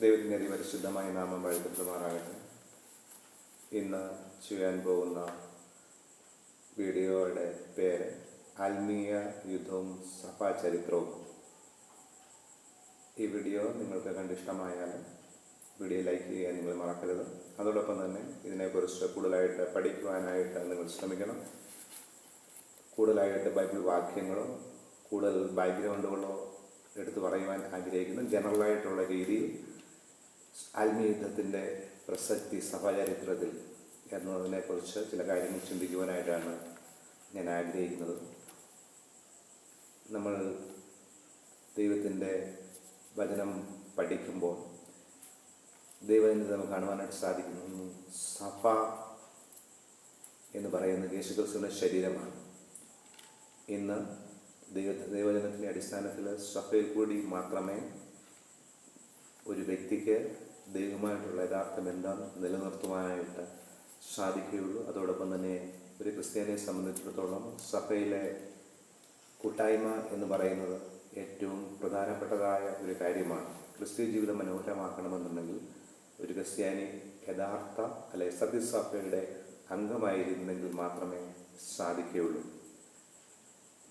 ദൈവത്തിൻ്റെ അതിപരിശുദ്ധമായ നാമം വാഴ്ത്തപ്പെടുമാറാകട്ടെ. ഇന്ന് ചെയ്യാൻ പോകുന്ന വീഡിയോയുടെ പേര് ആത്മീയ യുദ്ധവും സഭാചരിത്രവും. ഈ വീഡിയോ നിങ്ങൾക്ക് കണ്ടിഷ്ടമായാൽ വീഡിയോ ലൈക്ക് ചെയ്യാൻ നിങ്ങൾ മറക്കരുത്. അതോടൊപ്പം തന്നെ ഇതിനെക്കുറിച്ച് കൂടുതലായിട്ട് പഠിക്കുവാനായിട്ട് നിങ്ങൾ ശ്രമിക്കണം. കൂടുതലായിട്ട് ബൈബിൾ വാക്യങ്ങളോ കൂടുതൽ ബാക്ക്ഗ്രൗണ്ടുകളോ എടുത്തു പറയുവാൻ ആഗ്രഹിക്കുന്നു. ജനറലായിട്ടുള്ള രീതിയിൽ ആത്മീയ യുദ്ധത്തിൻ്റെ പ്രസക്തി സഭാചരിത്രത്തിൽ എന്നതിനെക്കുറിച്ച് ചില കാര്യങ്ങൾ ചിന്തിക്കുവാനായിട്ടാണ് ഞാൻ ആഗ്രഹിക്കുന്നത്. നമ്മൾ ദൈവത്തിൻ്റെ വചനം പഠിക്കുമ്പോൾ ദൈവത്തിൻ്റെ നമുക്ക് കാണുവാനായിട്ട് സാധിക്കുന്നു. സഭ എന്ന് പറയുന്നത് യേശുക്രിസ്തുവിൻ്റെ ശരീരമാണ്. ഇന്ന് ദൈവവചനത്തിൻ്റെ അടിസ്ഥാനത്തിൽ സഭയിൽ കൂടി മാത്രമേ ഒരു വ്യക്തിക്ക് ദൈവമായിട്ടുള്ള യഥാർത്ഥ ബന്ധം നിലനിർത്തുവാനായിട്ട് സാധിക്കുകയുള്ളൂ. അതോടൊപ്പം തന്നെ ഒരു ക്രിസ്ത്യാനിയെ സംബന്ധിച്ചിടത്തോളം സഭയിലെ കൂട്ടായ്മ എന്ന് പറയുന്നത് ഏറ്റവും പ്രധാനപ്പെട്ടതായ ഒരു കാര്യമാണ്. ക്രിസ്ത്യ ജീവിതം മനോഹരമാക്കണമെന്നുണ്ടെങ്കിൽ ഒരു ക്രിസ്ത്യാനി യഥാർത്ഥ സത്യസഭയുടെ അംഗമായിരുന്നെങ്കിൽ മാത്രമേ സാധിക്കുകയുള്ളൂ.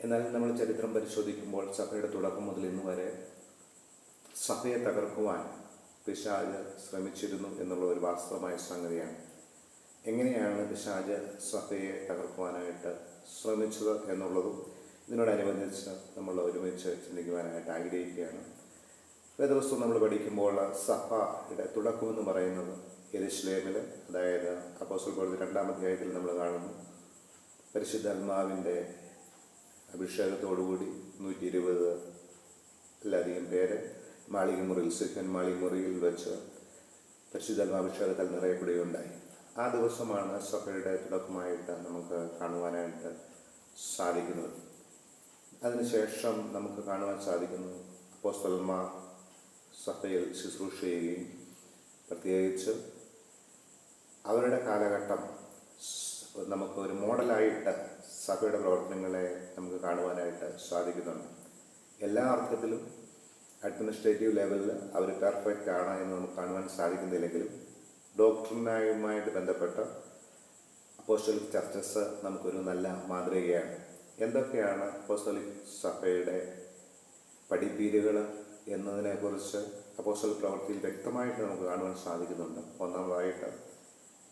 എന്നാൽ നമ്മൾ ചരിത്രം പരിശോധിക്കുമ്പോൾ സഭയുടെ തുടക്കം മുതൽ ഇന്ന് വരെ സഭയെ തകർക്കുവാൻ പിശാച് ശ്രമിച്ചിരുന്നു എന്നുള്ള ഒരു വാസ്തവമായ സംഗതിയാണ്. എങ്ങനെയാണ് പിശാച് സഭയെ തകർക്കുവാനായിട്ട് ശ്രമിച്ചത് എന്നുള്ളതും ഇതിനോടനുബന്ധിച്ച് നമ്മൾ ഒരുമിച്ച് ചിന്തിക്കുവാനായിട്ട് ആഗ്രഹിക്കുകയാണ്. വേദപുസ്തകം നമ്മൾ പഠിക്കുമ്പോൾ സഭയുടെ തുടക്കമെന്ന് പറയുന്നത് യെരുശലേമിൽ, അതായത് അപ്പോസ്തലപ്രവൃത്തി 2-ാം അധ്യായത്തിൽ നമ്മൾ കാണുന്നു. പരിശുദ്ധാത്മാവിൻ്റെ അഭിഷേകത്തോടുകൂടി 120-ലധികം പേര് മാളികമുറിയിൽ വെച്ച് പരിശുദ്ധാത്മാഭിഷേകത്താൽ നിറയപ്പെടുകയുണ്ടായി. ആ ദിവസമാണ് സഭയുടെ തുടക്കമായിട്ട് നമുക്ക് കാണുവാനായിട്ട് സാധിക്കുന്നത്. അതിനുശേഷം നമുക്ക് കാണുവാൻ സാധിക്കുന്നത് അപ്പോസ്തലന്മാർ സഭയിൽ ശുശ്രൂഷ ചെയ്യുകയും പ്രത്യേകിച്ച് അവരുടെ കാലഘട്ടം നമുക്ക് ഒരു മോഡലായിട്ട് സഭയുടെ പ്രവർത്തനങ്ങളെ നമുക്ക് കാണുവാനായിട്ട് സാധിക്കുന്നുണ്ട്. എല്ലാ അർത്ഥത്തിലും അഡ്മിനിസ്ട്രേറ്റീവ് ലെവലിൽ അവർ പെർഫെക്റ്റ് ആണ് എന്ന് നമുക്ക് കാണുവാൻ സാധിക്കുന്നില്ലെങ്കിലും ഡോക്ടറിനായുമായിട്ട് ബന്ധപ്പെട്ട അപ്പോസ്തലിക് ചർച്ചസ് നമുക്കൊരു നല്ല മാതൃകയാണ്. എന്തൊക്കെയാണ് അപ്പോസ്തലിക് സഭയുടെ പഠിപ്പീരുകൾ എന്നതിനെക്കുറിച്ച് അപ്പോസ്തല പ്രവൃത്തിയിൽ വ്യക്തമായിട്ട് നമുക്ക് കാണുവാൻ സാധിക്കുന്നുണ്ട്. ഒന്നാമതായിട്ട്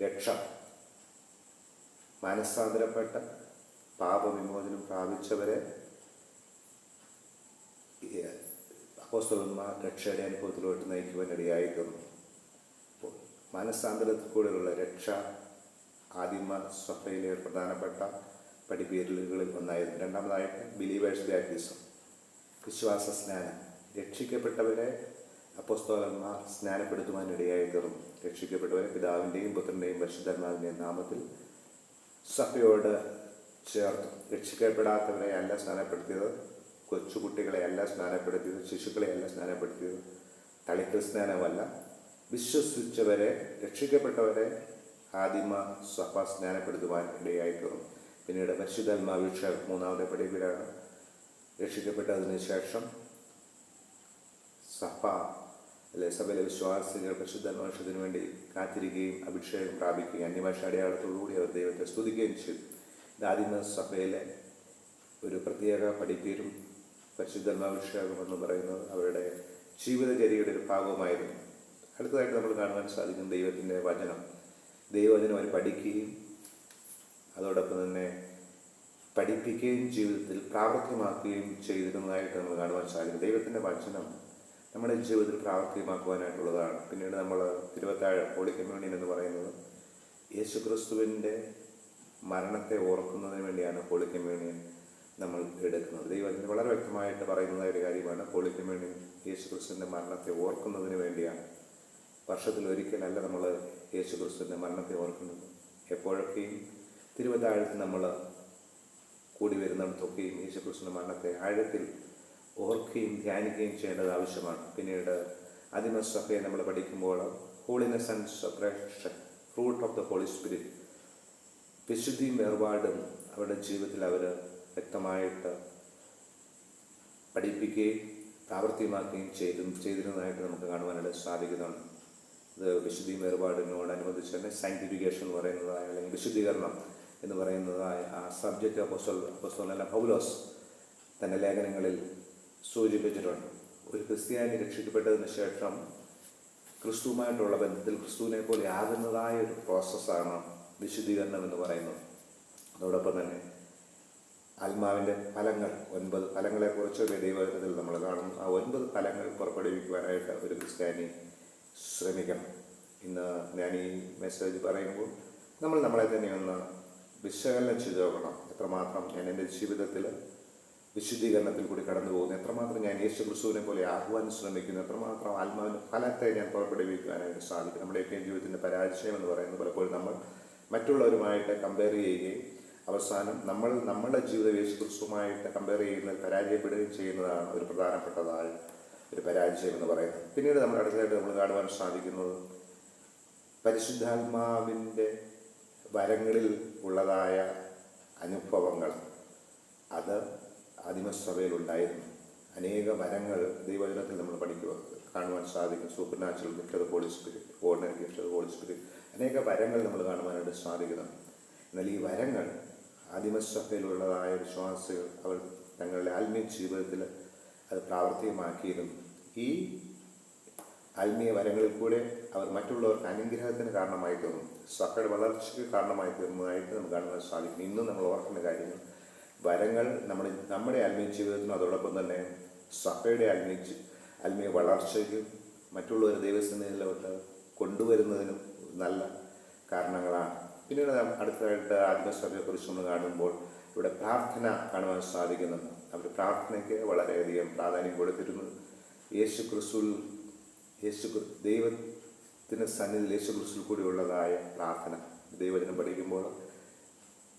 രക്ഷ, മനസ്സാന്തരപ്പെട്ട പാപവിമോചനം പ്രാപിച്ചവരെ അപ്പോസ്തലന്മാർ രക്ഷയുടെ അനുഭവത്തിലോട്ട് നയിക്കുവാനിടയായിട്ടുണ്ട്. അപ്പോൾ മനസ്സാന്തരത്തിൽ കൂടെയുള്ള രക്ഷ ആദിമ സഭയിലെ പ്രധാനപ്പെട്ട പഠിപ്പീരലുകളിൽ ഒന്നായിരുന്നു. രണ്ടാമതായിട്ട് ബിലീവേഴ്സ് ബാപ്റ്റിസം, വിശ്വാസ സ്നാനം. രക്ഷിക്കപ്പെട്ടവരെ അപ്പോസ്തലന്മാർ സ്നാനപ്പെടുത്തുവാനിടയായി തീർന്നു. രക്ഷിക്കപ്പെട്ടവരെ പിതാവിൻ്റെയും പുത്രൻ്റെയും പരിശുദ്ധാത്മാവിൻ്റെയും നാമത്തിൽ സഭയോട് ചേർത്തു. രക്ഷിക്കപ്പെടാത്തവരെ അല്ല സ്നാനപ്പെടുത്തിയത്, കൊച്ചുകുട്ടികളെ അല്ല സ്നാനപ്പെടുത്തിയത്, ശിശുക്കളെ അല്ല സ്നാനപ്പെടുത്തിയത്, തളിക്കൽ സ്നാനമല്ല. വിശ്വസിച്ചവരെ, രക്ഷിക്കപ്പെട്ടവരെ ആദിമ സഭ സ്നാനപ്പെടുത്തുവാൻ ഇടയായി തീർന്നു. പിന്നീട് പരിശുദ്ധാത്മാഭിഷേകം മൂന്നാമത്തെ പഠിപ്പിലാണ്. രക്ഷിക്കപ്പെട്ടതിന് ശേഷം സഭയിലെ വിശ്വാസികൾ പരിശുദ്ധാത്മാഭിഷേകത്തിന് വേണ്ടി കാത്തിരിക്കുകയും അഭിഷേകം പ്രാപിക്കുകയും അന്യഭാഷ അടയാളത്തോടുകൂടി അവർ ദൈവത്തെ സ്തുതിക്കുകയും ചെയ്തു. ഇത് ആദിമ സഭയിലെ ഒരു പ്രത്യേക പഠിപ്പീരും പരിശുദ്ധാത്മാഭിഷേകം എന്ന് പറയുന്നത് അവരുടെ ജീവിതചര്യയുടെ ഒരു ഭാഗമായിരുന്നു. അടുത്തതായിട്ട് നമ്മൾ കാണുവാൻ സാധിക്കും ദൈവത്തിൻ്റെ വചനം. ദൈവവചനം അവർ പഠിക്കുകയും അതോടൊപ്പം തന്നെ പഠിപ്പിക്കുകയും ജീവിതത്തിൽ പ്രാവർത്തികമാക്കുകയും ചെയ്തിരുന്നതായിട്ട് നമ്മൾ കാണുവാൻ സാധിക്കും. ദൈവത്തിൻ്റെ വചനം നമ്മുടെ ജീവിതത്തിൽ പ്രാവർത്തികമാക്കുവാനായിട്ടുള്ളതാണ്. പിന്നീട് നമ്മൾ തിരുവത്താഴം, ഹോളി കമ്മ്യൂണിയൻ എന്ന് പറയുന്നത് യേശുക്രിസ്തുവിൻ്റെ മരണത്തെ ഓർക്കുന്നതിന് വേണ്ടിയാണ് ഹോളി കമ്മ്യൂണിയൻ നമ്മൾ എടുക്കുന്നത്. ദൈവത്തിന് വളരെ വ്യക്തമായിട്ട് പറയുന്നതായ ഒരു കാര്യമാണ്. ഹോളി കമ്മ്യൂണിയൻ യേശുക്രിസ്തുവിൻ്റെ മരണത്തെ ഓർക്കുന്നതിന് വേണ്ടിയാണ്. വർഷത്തിൽ ഒരിക്കലല്ല നമ്മൾ യേശുക്രിസ്തുവിൻ്റെ മരണത്തെ ഓർക്കുന്നത്. എപ്പോഴൊക്കെയും തിരുവത്താഴത്തിൽ നമ്മൾ കൂടി വരുന്നിടത്തൊക്കെയും യേശുക്രിസ്തുവിൻ്റെ മരണത്തെ ആഴത്തിൽ ഓർക്കുകയും ധ്യാനിക്കുകയും ചെയ്യേണ്ടത് ആവശ്യമാണ്. പിന്നീട് ആദിമസഭയെ നമ്മൾ പഠിക്കുമ്പോൾ holiness and separation, fruit of the Holy Spirit, വിശുദ്ധിയും വേർപാടും അവരുടെ ജീവിതത്തിൽ അവർ വ്യക്തമായിട്ട് പഠിപ്പിക്കുകയും പ്രാവർത്തികമാക്കുകയും ചെയ്തിരുന്നതായിട്ട് നമുക്ക് കാണുവാനായിട്ട് സാധിക്കുന്നുണ്ട്. ഇത് വിശുദ്ധി വേർപാടിനോടനുബന്ധിച്ച് തന്നെ സാങ്ക്ടിഫിക്കേഷൻ എന്ന് പറയുന്നതായ അല്ലെങ്കിൽ വിശുദ്ധീകരണം എന്ന് പറയുന്നതായ ആ സബ്ജക്റ്റ് അപ്പോസ്തലനായ പൗലോസ് തൻ്റെ ലേഖനങ്ങളിൽ സൂചിപ്പിച്ചിട്ടുണ്ട്. ഒരു ക്രിസ്ത്യാനി രക്ഷിക്കപ്പെട്ടതിന് ശേഷം ക്രിസ്തുവുമായിട്ടുള്ള ബന്ധത്തിൽ ക്രിസ്തുവിനെ പോലെ ആകുന്നതായ ഒരു പ്രോസസ്സാണ് വിശുദ്ധീകരണം എന്ന് പറയുന്നത്. അതോടൊപ്പം തന്നെ ആത്മാവിൻ്റെ ഫലങ്ങൾ 9 ഫലങ്ങളെക്കുറിച്ച് ദൈവത്തിൽ നമ്മൾ കാണുന്നു. ആ 9 ഫലങ്ങൾ പുറപ്പെടുവിക്കുവാനായിട്ട് ഒരു ക്രിസ്ത്യാനി ശ്രമിക്കണം. ഇന്ന് ഞാൻ ഈ മെസ്സേജ് പറയുമ്പോൾ നമ്മൾ നമ്മളെ തന്നെ ഒന്ന് വിശകലനം ചെയ്ത് നോക്കണം. എത്രമാത്രം ഞാൻ എൻ്റെ ജീവിതത്തിൽ വിശുദ്ധീകരണത്തിൽ കൂടി കടന്നു പോകുന്നു, എത്രമാത്രം ഞാൻ യേശു ക്രിസ്തുവിനെ പോലെ ആകുവാൻ ശ്രമിക്കുന്നു, എത്രമാത്രം ആത്മാവിൻ്റെ ഫലത്തെ ഞാൻ പുറപ്പെടുവിക്കുവാനായിട്ട് സാധിക്കും. നമ്മുടെയൊക്കെ ജീവിതത്തിൻ്റെ പരാജയം എന്ന് പറയുന്നത് പലപ്പോഴും നമ്മൾ മറ്റുള്ളവരുമായിട്ട് കമ്പയർ ചെയ്യുകയും അവസാനം നമ്മളുടെ ജീവിതം യേശു ക്രിസ്തുവുമായിട്ട് കമ്പയർ ചെയ്യുന്നത് പരാജയപ്പെടുകയും ചെയ്യുന്നതാണ് ഒരു പ്രധാനപ്പെട്ടതായ ഒരു പരാജയം എന്ന് പറയുന്നത്. പിന്നീട് നമ്മൾ അടുത്തതായിട്ട് നമ്മൾ കാണുവാൻ സാധിക്കുന്നത് പരിശുദ്ധാത്മാവിൻ്റെ വരങ്ങളിൽ ഉള്ളതായ അനുഭവങ്ങൾ. അത് ആദിമസഭയിലുണ്ടായിരുന്നു. അനേക വരങ്ങൾ ദൈവജനത്തിൽ നമ്മൾ കാണുവാൻ സാധിക്കും. Supernatural gift of Holy Spirit, ordinary gift of Holy Spirit, അനേക വരങ്ങൾ നമ്മൾ കാണുവാനായിട്ട് സാധിക്കുന്നുണ്ട്. എന്നാൽ ഈ വരങ്ങൾ ആദിമസഭയിലുള്ളതായ വിശ്വാസികൾ അവർ തങ്ങളുടെ ആത്മീയ ജീവിതത്തിൽ അത് പ്രാവർത്തികമാക്കിയിരുന്നു. ഈ ആത്മീയ വരങ്ങളിൽ കൂടെ അവർ മറ്റുള്ളവർക്ക് അനുഗ്രഹത്തിന് കാരണമായി തീർന്നു, സഭയുടെ വളർച്ചയ്ക്ക് കാരണമായി തീർന്നതായിട്ട് നമുക്ക് കാണുവാൻ സാധിക്കും. ഇന്നും നമ്മൾ ഓർക്കേണ്ട കാര്യങ്ങൾ, വരങ്ങൾ നമ്മുടെ ആത്മീയ ജീവിതത്തിനും അതോടൊപ്പം തന്നെ സഭയുടെ ആത്മീയ വളർച്ചയ്ക്കും മറ്റുള്ളവർ ദൈവസന്നിധിയിലോട്ട് കൊണ്ടുവരുന്നതിനും നല്ല കാരണങ്ങളാണ്. പിന്നീട് അടുത്തതായിട്ട് ആത്മസഭയെക്കുറിച്ച് നമ്മൾ കാണുമ്പോൾ ഇവിടെ പ്രാർത്ഥന കാണുവാൻ സാധിക്കുന്നുണ്ട്. അവർ പ്രാർത്ഥനയ്ക്ക് വളരെയധികം പ്രാധാന്യം കൊടുത്തിരുന്നു. ദൈവത്തിന് സന്നിധിയിൽ യേശു ക്രിസ്തുവിൽ കൂടിയുള്ളതായ പ്രാർത്ഥന. ദൈവജനം പഠിക്കുമ്പോൾ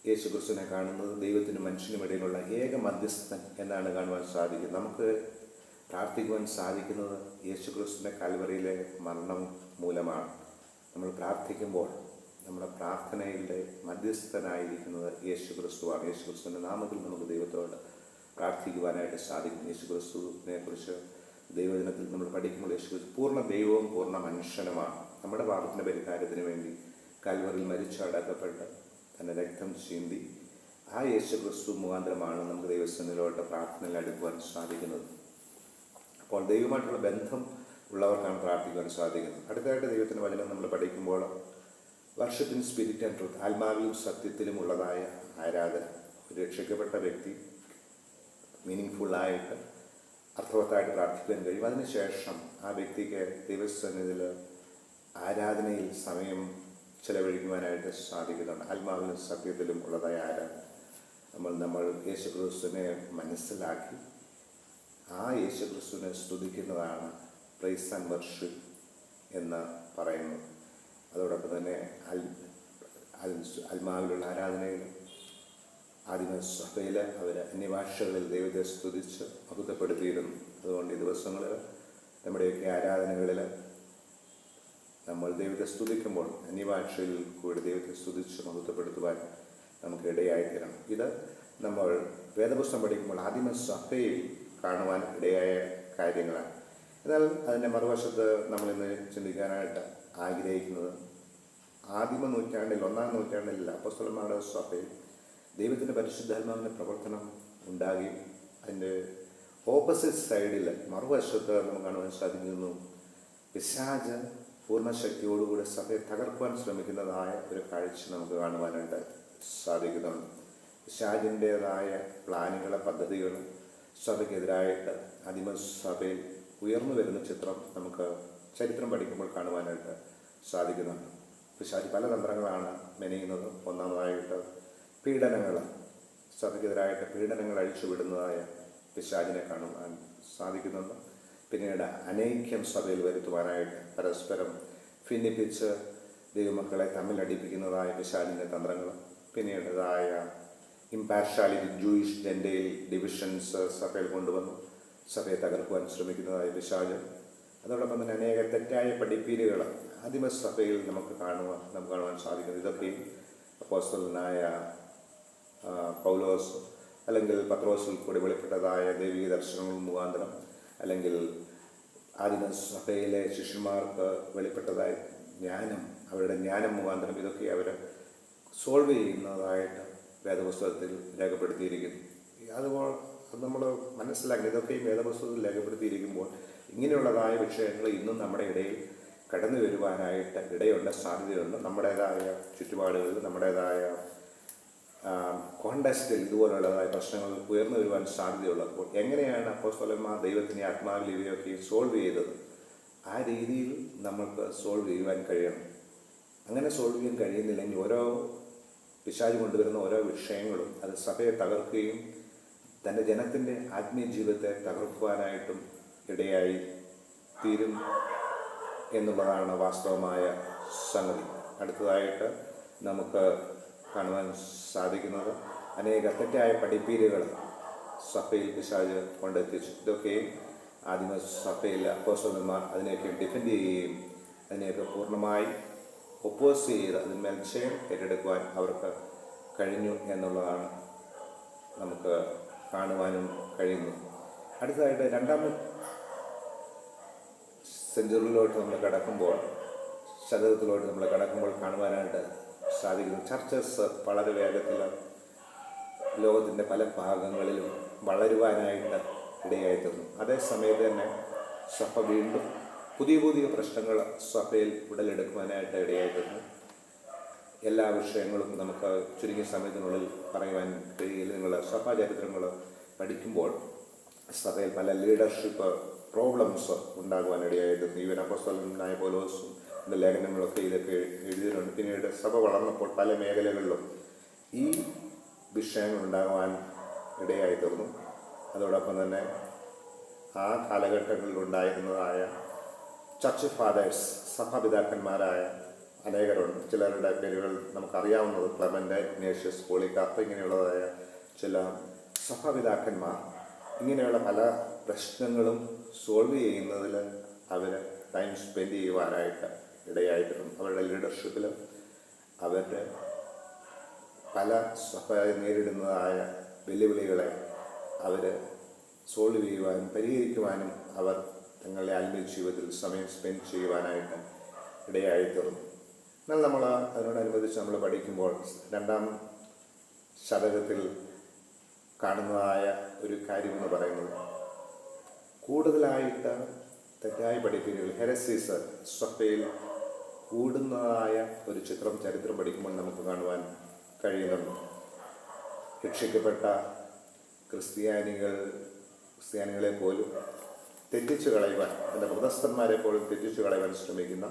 യേശു ക്രിസ്തുവിനെ കാണുന്നത് ദൈവത്തിനും മനുഷ്യനും ഇടയിലുള്ള ഏക മധ്യസ്ഥൻ എന്നാണ് കാണുവാൻ സാധിക്കുന്നത്. നമുക്ക് പ്രാർത്ഥിക്കുവാൻ സാധിക്കുന്നത് യേശു ക്രിസ്തുവിൻ്റെ കാൽവറിയിലെ മരണം മൂലമാണ്. നമ്മൾ പ്രാർത്ഥിക്കുമ്പോൾ നമ്മുടെ പ്രാർത്ഥനയുടെ മധ്യസ്ഥനായിരിക്കുന്നത് യേശു ക്രിസ്തുവാണ്. യേശു ക്രിസ്തുവിൻ്റെ നാമത്തിൽ നമുക്ക് ദൈവത്തോട് പ്രാർത്ഥിക്കുവാനായിട്ട് സാധിക്കും. യേശു ക്രിസ്തുവിനെ കുറിച്ച് ദൈവജനത്തിൽ നമ്മൾ പഠിക്കുമ്പോൾ യേശു ക്രിസ്തു പൂർണ്ണ ദൈവവും പൂർണ്ണ മനുഷ്യനുമാണ്. നമ്മുടെ പാപത്തിൻ്റെ പരിഹാരത്തിന് വേണ്ടി കാൽവറിയിൽ മരിച്ചടക്കപ്പെട്ട് തൻ്റെ രക്തം ചീന്തി ആ യേശു ക്രിസ്തു മുഖാന്തരമാണ് നമുക്ക് ദൈവസന്നിധിയിലോട്ട് പ്രാർത്ഥനയിൽ അടുക്കുവാൻ സാധിക്കുന്നത്. അപ്പോൾ ദൈവമായിട്ടുള്ള ബന്ധം ഉള്ളവർക്കാണ് പ്രാർത്ഥിക്കുവാൻ സാധിക്കുന്നത്. അടുത്തതായിട്ട് ദൈവത്തിൻ്റെ വചനം നമ്മൾ പഠിക്കുമ്പോൾ worship in spirit and truth, ആത്മാവിലും സത്യത്തിലും ഉള്ളതായ ആരാധന. ഒരു രക്ഷിക്കപ്പെട്ട വ്യക്തി മീനിങ് അർത്ഥവത്തായിട്ട് പ്രാർത്ഥിക്കാൻ കഴിയും. അതിനുശേഷം ആ വ്യക്തിക്ക് ദൈവസന്നിധിയിൽ ആരാധനയിൽ സമയം ചെലവഴിക്കുവാനായിട്ട് സാധിക്കുന്നുണ്ട്. ആത്മാവിലും സത്യത്തിലും ഉള്ളതായ ആരാധന. നമ്മൾ യേശു ക്രിസ്തുവിനെ മനസ്സിലാക്കി ആ യേശു ക്രിസ്തുവിനെ സ്തുതിക്കുന്നതാണ് പ്രൈസ് ആൻഡ് വർഷിപ്പ് എന്ന് പറയുന്നത്. അതോടൊപ്പം തന്നെ ആത്മാവിലുള്ള ആരാധനയിൽ ആദിമസഭയിൽ അവർ അന്യഭാഷകളിൽ ദൈവത്തെ സ്തുതിച്ച് മഹത്വപ്പെടുത്തിയിരുന്നു. അതുകൊണ്ട് ഈ ദിവസങ്ങളിൽ നമ്മുടെയൊക്കെ ആരാധനകളിൽ നമ്മൾ ദൈവത്തെ സ്തുതിക്കുമ്പോൾ അന്യഭാഷയിൽ കൂടി ദൈവത്തെ സ്തുതിച്ച് മഹത്വപ്പെടുത്തുവാൻ നമുക്ക് ഇടയായിത്തീരണം. ഇത് നമ്മൾ വേദപുസ്തകം പഠിക്കുമ്പോൾ ആദിമസഭയിൽ കാണുവാൻ ഇടയായ കാര്യങ്ങളാണ്. എന്നാൽ അതിൻ്റെ മറുവശത്ത് നമ്മളിന്ന് ചിന്തിക്കാനായിട്ട് ആഗ്രഹിക്കുന്നത് ആദിമ നൂറ്റാണ്ടിൽ, 1-ാം നൂറ്റാണ്ടിൽ അപ്പോസ്തലന്മാരുടെ സഭയിൽ ദൈവത്തിൻ്റെ പരിശുദ്ധാത്മാവിൻ്റെ പ്രവർത്തനം ഉണ്ടാകുകയും അതിൻ്റെ ഓപ്പോസിറ്റ് സൈഡിൽ മറുവശത്ത് നമുക്ക് കാണുവാൻ സാധിക്കുന്നു പിശാച് പൂർണ്ണശക്തിയോടുകൂടി സഭയെ തകർക്കുവാൻ ശ്രമിക്കുന്നതായ ഒരു കാഴ്ച നമുക്ക് കാണുവാനായിട്ട് സാധിക്കുന്നുണ്ട്. പിശാചിൻ്റേതായ പ്ലാനുകൾ, പദ്ധതികൾ സഭയ്ക്കെതിരായിട്ട് ആദിമസഭയിൽ ഉയർന്നു വരുന്ന ചിത്രം നമുക്ക് ചരിത്രം പഠിക്കുമ്പോൾ കാണുവാനായിട്ട് സാധിക്കുന്നുണ്ട്. പിശാച് പല തന്ത്രങ്ങളാണ് മെനയുന്നത്. ഒന്നാമതായിട്ട് പീഡനങ്ങൾ, സഭയ്ക്കെതിരായിട്ട് പീഡനങ്ങൾ അഴിച്ചുവിടുന്നതായ പിശാചിനെ കാണുവാൻ സാധിക്കുന്നുണ്ട്. പിന്നീട് അനൈക്യം സഭയിൽ വരുത്തുവാനായിട്ട് പരസ്പരം ഭിന്നിപ്പിച്ച് ദൈവമക്കളെ തമ്മിലടിപ്പിക്കുന്നതായ പിശാചിൻ്റെ തന്ത്രങ്ങൾ. പിന്നീടതായ ഇംപാർഷ്യാലിറ്റി, ജൂയിഷ് ജെൻഡയിൽ ഡിവിഷൻസ് സഭയിൽ കൊണ്ടുവന്നു സഭയെ തകർക്കുവാൻ ശ്രമിക്കുന്നതായ പിശാച്. അതോടൊപ്പം തന്നെ അനേക തെറ്റായ പഠിപ്പീരുകൾ ആദിമസഭയിൽ നമുക്ക് കാണുവാൻ സാധിക്കുന്നത്. ഇതൊക്കെയും അപ്പോസ്തലനായ പൗലോസ് അല്ലെങ്കിൽ പത്രോസിൽ കൂടി വെളിപ്പെട്ടതായ ദൈവിക ദർശനങ്ങൾ മുഖാന്തരം അല്ലെങ്കിൽ ആദിമ സഭയിലെ ശിഷ്യന്മാർക്ക് വെളിപ്പെട്ടതായ ജ്ഞാനം, അവരുടെ ജ്ഞാനം മുഖാന്തരം ഇതൊക്കെ അവർ സോൾവ് ചെയ്യുന്നതായിട്ട് വേദപുസ്തകത്തിൽ രേഖപ്പെടുത്തിയിരിക്കുന്നു. അതുപോലെ അത് നമ്മൾ മനസ്സിലാക്കി ഇതൊക്കെയും വേദപുസ്തകത്തിൽ രേഖപ്പെടുത്തിയിരിക്കുമ്പോൾ ഇങ്ങനെയുള്ളതായ വിഷയങ്ങൾ ഇന്നും നമ്മുടെ ഇടയിൽ കടന്നു വരുവാനായിട്ട് ഇടയുണ്ട്, സാധ്യതയുണ്ട്. നമ്മുടേതായ ചുറ്റുപാടുകളിൽ, നമ്മുടേതായ കോണ്ടക്സ്റ്റിൽ ഇതുപോലുള്ളതായ പ്രശ്നങ്ങൾ ഉയർന്നു വരുവാൻ സാധ്യതയുള്ളപ്പോൾ എങ്ങനെയാണ് അപ്പോസ്തലന്മാർ ദൈവത്തിൻ്റെ ആത്മാവിൽ ഇവയൊക്കെ സോൾവ് ചെയ്തത്, ആ രീതിയിൽ നമുക്ക് സോൾവ് ചെയ്യുവാൻ കഴിയണം. അങ്ങനെ സോൾവ് ചെയ്യാൻ കഴിയുന്നില്ലെങ്കിൽ ഓരോ പിശാച് കൊണ്ടുവരുന്ന ഓരോ വിഷയങ്ങളും അത് സഭയെ തകർക്കുകയും തൻ്റെ ജനത്തിൻ്റെ ആത്മീയ ജീവിതത്തെ തകർക്കുവാനായിട്ടും ഇടയായി തീരും എന്നുള്ളതാണ് വാസ്തവമായ സംഗതി. അടുത്തതായിട്ട് നമുക്ക് കാണുവാൻ സാധിക്കുന്നത് അനേക തെറ്റായ പഠിപ്പീരുകൾ സഭയിൽ പിശാച് കൊണ്ടെത്തിച്ചു. ഇതൊക്കെയും ആദിമ സഭയിലെ അപ്പോസ്തലന്മാർ അതിനെയൊക്കെ ഡിഫെൻഡ് ചെയ്യുകയും അതിനെയൊക്കെ പൂർണ്ണമായി ഒപ്പോസ് ചെയ്ത് അതിന്മേൽ ജയം ഏറ്റെടുക്കുവാൻ അവർക്ക് കഴിഞ്ഞു എന്നുള്ളതാണ് നമുക്ക് കാണുവാനും കഴിയുന്നത്. അടുത്തതായിട്ട് 2-ാം സെഞ്ചുറിയിലോട്ട് നമ്മൾ കടക്കുമ്പോൾ, ശതകത്തിലോട്ട് നമ്മൾ കടക്കുമ്പോൾ കാണുവാനായിട്ട് സാധിക്കുന്നു ചർച്ചസ് വളരെ വേഗത്തിൽ ലോകത്തിൻ്റെ പല ഭാഗങ്ങളിലും വളരുവാനായിട്ട് ഇടയായിത്തീർന്നു. അതേസമയത്ത് തന്നെ സഭ വീണ്ടും പുതിയ പുതിയ പ്രശ്നങ്ങൾ സഭയിൽ ഉടലെടുക്കുവാനായിട്ട് ഇടയായിത്തീർന്നു. എല്ലാ വിഷയങ്ങളും നമുക്ക് ചുരുങ്ങിയ സമയത്തിനുള്ളിൽ പറയുവാൻ കഴിയില്ല. നിങ്ങൾ സഭാചരിത്രങ്ങൾ പഠിക്കുമ്പോൾ സഭയിൽ പല ലീഡർഷിപ്പ് പ്രോബ്ലംസ് ഉണ്ടാകുവാനിടയായിരുന്നു. ഈവൻ അപ്പോസ്തലനായ പൗലോസും ലേഖനങ്ങളൊക്കെ ഇതൊക്കെ എഴുതിയിട്ടുണ്ട്. പിന്നീട് സഭ വളർന്നപ്പോൾ പല മേഖലകളിലും ഈ വിഷയങ്ങൾ ഉണ്ടാകുവാൻ ഇടയായി തീർന്നു. അതോടൊപ്പം തന്നെ ആ കാലഘട്ടങ്ങളിൽ ഉണ്ടായിരുന്നതായ ചർച്ച് ഫാദേഴ്സ്, സഭാപിതാക്കന്മാരായ അനേകരുണ്ട്. ചിലരുടെ പേരുകൾ നമുക്കറിയാവുന്നത് ക്ലെമന്റ്, ഇഗ്നേഷ്യസ്, പോളികാർപ്പ്, ഇങ്ങനെയുള്ളതായ ചില സഭാപിതാക്കന്മാർ ഇങ്ങനെയുള്ള പല പ്രശ്നങ്ങളും സോൾവ് ചെയ്യുന്നതിൽ അവർ ടൈം സ്പെൻഡ് ചെയ്യുവാനായിട്ട് ഇടയായിട്ടുണ്ട്. അവരുടെ ലീഡർഷിപ്പിൽ അവരുടെ പല സഭ നേരിടുന്നതായ വെല്ലുവിളികളെ അവർ സോൾവ് ചെയ്യുവാനും പരിഹരിക്കുവാനും അവർ തങ്ങളുടെ ആത്മീയ ജീവിതത്തിൽ സമയം സ്പെൻഡ് ചെയ്യുവാനായിട്ട് ഇടയായിത്തീർന്നു. എന്നാൽ നമ്മൾ അതിനോടനുബന്ധിച്ച് നമ്മൾ പഠിക്കുമ്പോൾ 2-ാം ശതകത്തിൽ കാണുന്നതായ ഒരു കാര്യമെന്ന് പറയുന്നത് കൂടുതലായിട്ട് തെറ്റായ പഠിപ്പിക്കൽ, ഹെരസീസ് സഭയിൽ കൂടുന്നതായ ഒരു ചരിത്രം പഠിക്കുമ്പോൾ നമുക്ക് കാണുവാൻ കഴിയുന്നുണ്ട്. രക്ഷിക്കപ്പെട്ട ക്രിസ്ത്യാനികളെ പോലും തെറ്റിച്ചു കളയുവാൻ, എൻ്റെ മതസ്ഥന്മാരെ പോലും തെറ്റിച്ചു കളയുവാൻ ശ്രമിക്കുന്ന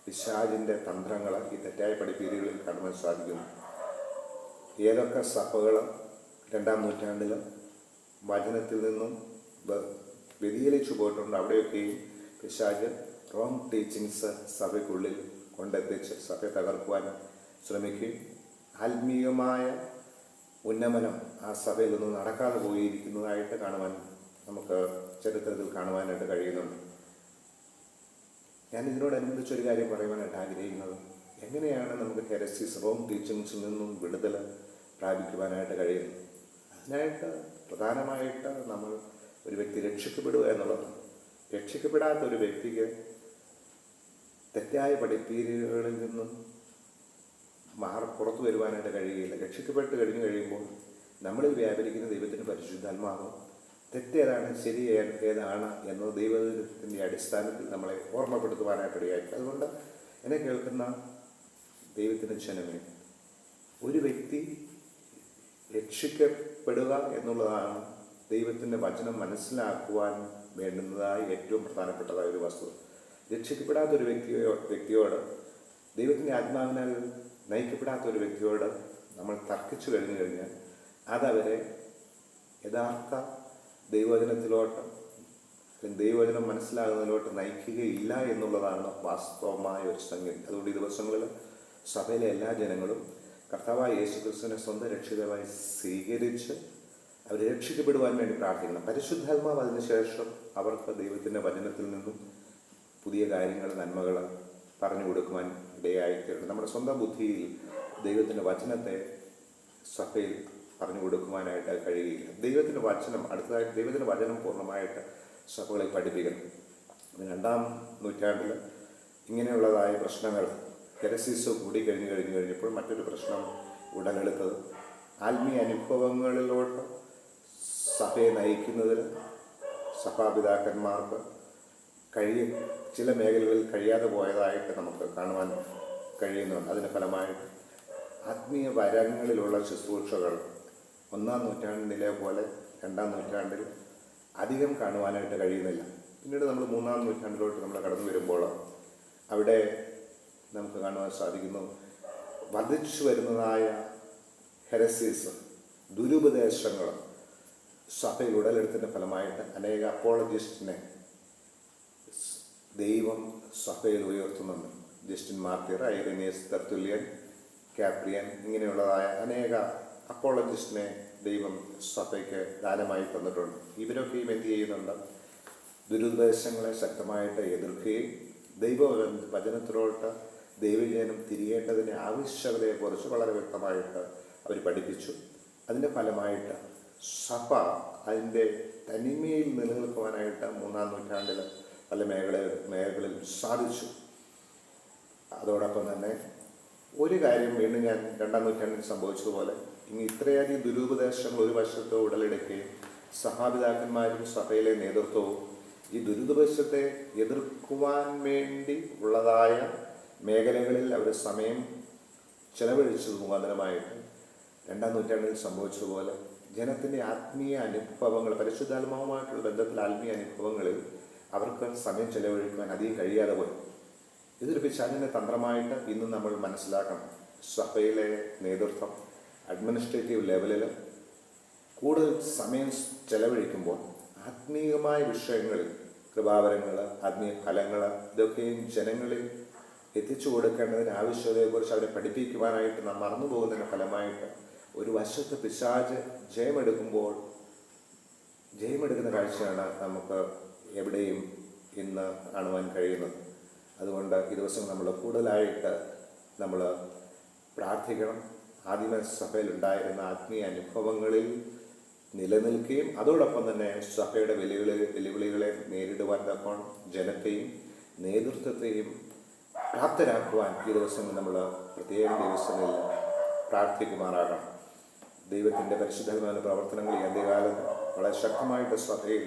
പിശാചിൻ്റെ തന്ത്രങ്ങൾ ഈ തെറ്റായ പഠിപ്പീരുകളിൽ കാണുവാൻ സാധിക്കുന്നു. ഏതൊക്കെ സഭകൾ 2-ാം നൂറ്റാണ്ടിൽ വചനത്തിൽ നിന്നും വ്യതിചലിച്ചു പോയിട്ടുണ്ട്, അവിടെയൊക്കെയും പിശാച് റോങ് ടീച്ചിങ്സ് സഭയ്ക്കുള്ളിൽ കൊണ്ടെത്തിച്ച് സഭയെ തകർക്കുവാൻ ശ്രമിക്കുകയും ആത്മീയമായ ഉന്നമനം ആ സഭയിൽ ഒന്നും നടക്കാതെ പോയിരിക്കുന്നതായിട്ട് കാണുവാൻ നമുക്ക് ചരിത്രത്തിൽ കാണുവാനായിട്ട് കഴിയുന്നുണ്ട്. ഞാൻ ഇതിനോടനുബന്ധിച്ചൊരു കാര്യം പറയുവാനായിട്ട് ആഗ്രഹിക്കുന്നത്, എങ്ങനെയാണ് നമുക്ക് ഹെരസീസ്, റോങ് ടീച്ചിങ്സിൽ നിന്നും വിടുതൽ പ്രാപിക്കുവാനായിട്ട് കഴിയുന്നത്? അതിനായിട്ട് പ്രധാനമായിട്ട് നമ്മൾ ഒരു വ്യക്തി രക്ഷിക്കപ്പെടുക എന്നുള്ളതാണ്. രക്ഷിക്കപ്പെടാത്ത ഒരു വ്യക്തിക്ക് തെറ്റായ പഠിപ്പീരുകളിൽ നിന്നും പുറത്തു വരുവാനായിട്ട് കഴിയുകയില്ല. രക്ഷിക്കപ്പെട്ട് കഴിയുമ്പോൾ നമ്മളിൽ വ്യാപരിക്കുന്ന ദൈവത്തിൻ്റെ പരിശുദ്ധാത്മാവ് തെറ്റേതാണ് ശരി ഏതാണ് എന്നത് ദൈവത്തിൻ്റെ അടിസ്ഥാനത്തിൽ നമ്മളെ ഓർമ്മപ്പെടുത്തുവാനായിട്ട് ഇടയായിട്ട്. അതുകൊണ്ട് എന്നെ കേൾക്കുന്ന ദൈവത്തിൻ്റെ ജനമേ, ഒരു വ്യക്തി രക്ഷിക്കപ്പെടുക എന്നുള്ളതാണ് ദൈവത്തിൻ്റെ വചനം മനസ്സിലാക്കുവാൻ വേണ്ടുന്നതായ ഏറ്റവും പ്രധാനപ്പെട്ടതായ ഒരു വസ്തുത. രക്ഷിക്കപ്പെടാത്ത ഒരു വ്യക്തിയോട്, ദൈവത്തിൻ്റെ ആത്മാവിനാൽ നയിക്കപ്പെടാത്ത ഒരു വ്യക്തിയോട് നമ്മൾ തർക്കിച്ചു കഴിഞ്ഞാൽ അതവരെ യഥാർത്ഥ ദൈവവചനത്തിലോട്ട്, ദൈവവചനം മനസ്സിലാകുന്നതിലോട്ട് നയിക്കുകയില്ല എന്നുള്ളതാണ് വാസ്തവമായ ഒരു സംഗതി. അതുകൊണ്ട് ഈ ദിവസങ്ങളിൽ സഭയിലെ എല്ലാ ജനങ്ങളും കർത്താവായ യേശുക്രിസ്തുവിനെ സ്വന്തം രക്ഷിതാവായി സ്വീകരിച്ച് അവർ രക്ഷിക്കപ്പെടുവാൻ വേണ്ടി പ്രാർത്ഥിക്കണം. പരിശുദ്ധാത്മാവ് അതിനുശേഷം അവർക്ക് ദൈവത്തിൻ്റെ വചനത്തിൽ നിന്നും പുതിയ കാര്യങ്ങൾ, നന്മകൾ പറഞ്ഞു കൊടുക്കുവാൻ ഇടയായിത്തീരണം. നമ്മുടെ സ്വന്തം ബുദ്ധിയിൽ ദൈവത്തിൻ്റെ വചനത്തെ സഭയിൽ പറഞ്ഞു കൊടുക്കുവാനായിട്ട് കഴിയുകയില്ല. ദൈവത്തിൻ്റെ വചനം, അടുത്തതായിട്ട് ദൈവത്തിൻ്റെ വചനം പൂർണ്ണമായിട്ട് സഭകളിൽ പഠിപ്പിക്കണം. രണ്ടാം നൂറ്റാണ്ടിൽ ഇങ്ങനെയുള്ളതായ പ്രശ്നങ്ങൾ ഹെരസീസ് കഴിഞ്ഞപ്പോൾ മറ്റൊരു പ്രശ്നം ഉടലെടുത്തത് ആത്മീയ അനുഭവങ്ങളിലോട്ട് സഭയെ നയിക്കുന്നതിൽ സഭാപിതാക്കന്മാർക്ക് ചില മേഖലകളിൽ കഴിയാതെ പോയതായിട്ട് നമുക്ക് കാണുവാൻ കഴിയുന്നുണ്ട്. അതിന് ഫലമായിട്ട് ആത്മീയ വരങ്ങളിലുള്ള ശുശ്രൂഷകൾ ഒന്നാം നൂറ്റാണ്ടിലെ പോലെ രണ്ടാം നൂറ്റാണ്ടിൽ അധികം കാണുവാനായിട്ട് കഴിയുന്നില്ല. പിന്നീട് നമ്മൾ മൂന്നാം നൂറ്റാണ്ടിലോട്ട് നമ്മൾ കടന്നു വരുമ്പോൾ അവിടെ നമുക്ക് കാണുവാൻ സാധിക്കുന്നു വർദ്ധിച്ചു വരുന്നതായ ഹെരസീസ്, ദുരുപദേശങ്ങൾ സഭയിൽ ഉടലെടുത്തതിൻ്റെ ഫലമായിട്ട് അനേക അപ്പോളജിസ്റ്റിനെ ദൈവം സഭയിൽ ഉയർത്തുന്നുണ്ട്. ജസ്റ്റിൻ മാർട്ടിർ, ഐറേനിയസ്, തെർത്തുല്യൻ, കാപ്രിയൻ, ഇങ്ങനെയുള്ളതായ അനേക അപ്പോളജിസ്റ്റിനെ ദൈവം സഭയ്ക്ക് ദാനമായി തന്നിട്ടുണ്ട്. ഇവരൊക്കെയും എന്ത് ചെയ്യുന്നുണ്ട്? ദുരുപദേശങ്ങളെ ശക്തമായിട്ട് എതിർക്കുകയും ദൈവവചനത്തിലോട്ട് ദൈവജനം തിരിയേണ്ടതിൻ്റെ ആവശ്യകതയെക്കുറിച്ച് വളരെ വ്യക്തമായിട്ട് അവർ പഠിപ്പിച്ചു. അതിൻ്റെ ഫലമായിട്ട് സഭ അതിൻ്റെ തനിമയിൽ നിലനിൽക്കുവാനായിട്ട് മൂന്നാം നൂറ്റാണ്ടിൽ പല മേഖലകളിൽ സാധിച്ചു. അതോടൊപ്പം തന്നെ ഒരു കാര്യം വീണ്ടും ഞാൻ രണ്ടാം നൂറ്റാണ്ടിൽ സംഭവിച്ചതുപോലെ ഇനി ഇത്രയധികം ദുരുപദേശങ്ങൾ ഒരു വശത്ത് ഉടലെടുക്കുകയും സഭാപിതാക്കന്മാരും സഭയിലെ നേതൃത്വവും ഈ ദുരുപദേശത്തെ എതിർക്കുവാൻ വേണ്ടി ഉള്ളതായ മേഖലകളിൽ അവർ സമയം ചെലവഴിച്ചത് മുഖാന്തരമായിട്ട് രണ്ടാം നൂറ്റാണ്ടിൽ സംഭവിച്ചതുപോലെ ജനത്തിൻ്റെ ആത്മീയ അനുഭവങ്ങൾ, പരിശുദ്ധാത്മാവുമായിട്ടുള്ള ബന്ധത്തിൽ ആത്മീയ അനുഭവങ്ങളിൽ അവർക്ക് സമയം ചെലവഴിക്കുവാൻ അധികം കഴിയാതെ പോയി. ഇതൊരു പിശാചിൻ്റെ തന്ത്രമായിട്ട് ഇന്ന് നമ്മൾ മനസ്സിലാക്കണം. സഭയിലെ നേതൃത്വം അഡ്മിനിസ്ട്രേറ്റീവ് ലെവലിൽ കൂടുതൽ സമയം ചെലവഴിക്കുമ്പോൾ ആത്മീയമായ വിഷയങ്ങളിൽ, കൃപാവരങ്ങൾ, ആത്മീയ ഫലങ്ങൾ, ഇതൊക്കെയും ജനങ്ങളിൽ എത്തിച്ചു കൊടുക്കേണ്ടതിന് ആവശ്യകതയെക്കുറിച്ച് അവരെ പഠിപ്പിക്കുവാനായിട്ട് നാം മറന്നു പോകുന്നതിന് ഫലമായിട്ട് ഒരു വശത്ത് പിശാച് ജയമെടുക്കുന്ന കാഴ്ചയാണ് നമുക്ക് എവിടെയും ഇന്ന് കാണുവാൻ കഴിയുന്നത്. അതുകൊണ്ട് ഈ ദിവസം നമ്മൾ കൂടുതലായിട്ട് നമ്മൾ പ്രാർത്ഥിക്കണം. ആദിമ സഭയിലുണ്ടായിരുന്ന ആത്മീയ അനുഭവങ്ങളിൽ നിലനിൽക്കുകയും അതോടൊപ്പം തന്നെ സഭയുടെ വെല്ലുവിളികളെ നേരിടുവാൻ തക്കോണം ജനത്തെയും നേതൃത്വത്തെയും പ്രാപ്തരാക്കുവാൻ ഈ ദിവസങ്ങൾ നമ്മൾ പ്രത്യേക ദിവസങ്ങളിൽ പ്രാർത്ഥിക്കുമാറാകണം. ദൈവത്തിൻ്റെ പരിശുദ്ധമായ പ്രവർത്തനങ്ങൾ ഈ അന്ത്യകാലത്ത് വളരെ ശക്തമായിട്ട് സഭയിൽ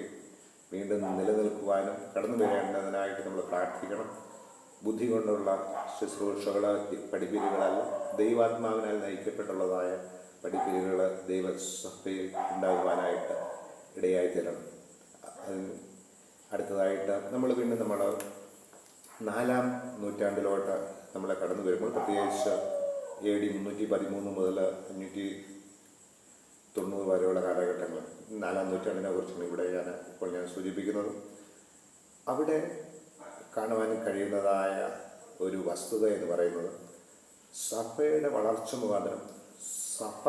വീണ്ടും നിലനിൽക്കുവാനും കടന്നു വരേണ്ടതിനായിട്ട് നമ്മൾ പ്രാർത്ഥിക്കണം. ബുദ്ധി കൊണ്ടുള്ള ശുശ്രൂഷകൾ, പഠിപ്പിരികളല്ല, ദൈവാത്മാവിനാൽ നയിക്കപ്പെട്ടുള്ളതായ പഠിപ്പിരികൾ ദൈവസഭയിൽ ഉണ്ടാകുവാനായിട്ട് ഇടയായിത്തീരണം. അടുത്തതായിട്ട് നമ്മൾ വീണ്ടും നാലാം നൂറ്റാണ്ടിലോട്ട് നമ്മൾ കടന്നു വരുമ്പോൾ പ്രത്യേകിച്ച് AD 313 മുതൽ 590 വരെയുള്ള കാലഘട്ടങ്ങൾ, നാലാം നൂറ്റാണ്ടിനെ കുറിച്ചാണ് ഇവിടെ ഞാൻ സൂചിപ്പിക്കുന്നത്. അവിടെ കാണുവാൻ കഴിയുന്നതായ ഒരു വസ്തുത എന്ന് പറയുന്നത് സഭയുടെ വളർച്ച മുഖാന്തരം സഭ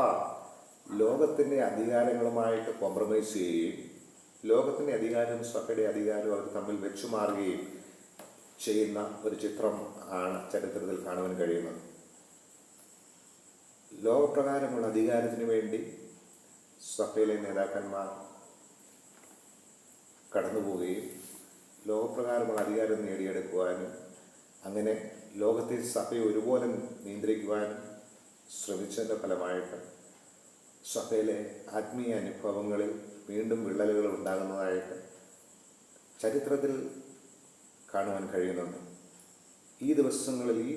ലോകത്തിൻ്റെ അധികാരങ്ങളുമായിട്ട് കോംപ്രമൈസ് ചെയ്യുകയും ലോകത്തിൻ്റെ അധികാരവും സഭയുടെ അധികാരവും അവർ തമ്മിൽ വെച്ചു മാറുകയും ചെയ്യുന്ന ഒരു ചിത്രം ആണ് ചരിത്രത്തിൽ കാണുവാൻ കഴിയുന്നത്. ലോകപ്രകാരമുള്ള അധികാരത്തിന് വേണ്ടി സഭയിലെ നേതാക്കന്മാർ കടന്നുപോവുകയും ലോകപ്രകാരമുള്ള അധികാരം നേടിയെടുക്കുവാനും അങ്ങനെ ലോകത്തെ സഭയെ ഒരുപോലെ നിയന്ത്രിക്കുവാനും ശ്രമിച്ചതിൻ്റെ ഫലമായിട്ട് സഭയിലെ ആത്മീയ അനുഭവങ്ങളിൽ വീണ്ടും വിള്ളലുകൾ ഉണ്ടാകുന്നതായിട്ട് ചരിത്രത്തിൽ കാണുവാൻ കഴിയുന്നുണ്ട്. ഈ ദിവസങ്ങളിൽ, ഈ